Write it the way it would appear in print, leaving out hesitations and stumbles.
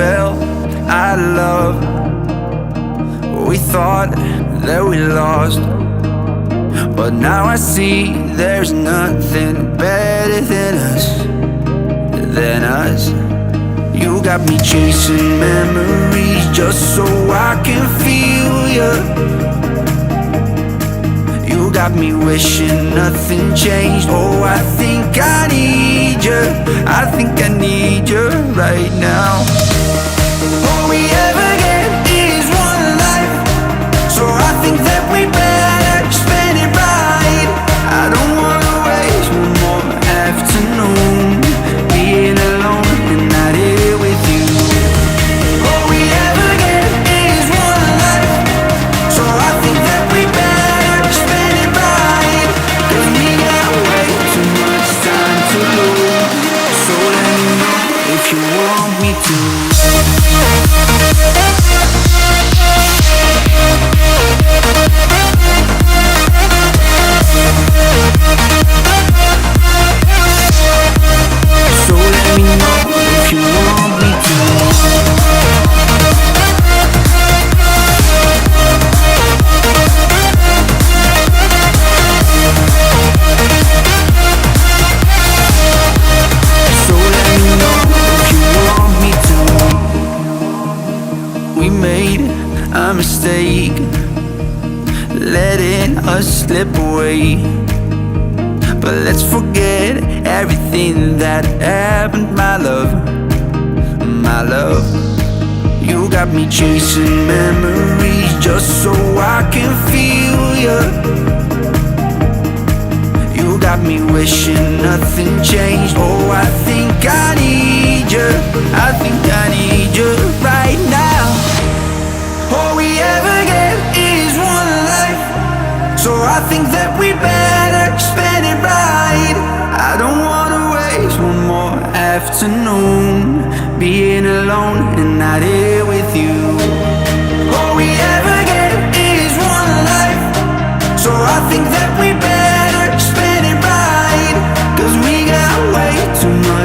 fell out of love. We thought that we lost, but now I see there's nothing better than us. You got me chasing memories just so I can feel you. You got me wishing nothing changed. Oh, I think I need you. I think I need you right now. All we ever get is one life, so I think that we better spend it right. I don't wanna waste one more afternoon being alone and not here with you. All we ever get is one life, so I think that we better spend it right. 'Cause we got way too much time to lose. So let me know if you want me to. So let me know if you want me to. So let me know if you want me to. We made a mistake, letting us slip away. But let's forget everything that happened, my love, my love. You got me chasing memories just so I can feel you. You got me wishing nothing changed. Oh, I think I need you. I think I need you right now. All we ever get is one life, so I think that we better spend it right. I don't wanna waste one more afternoon being alone and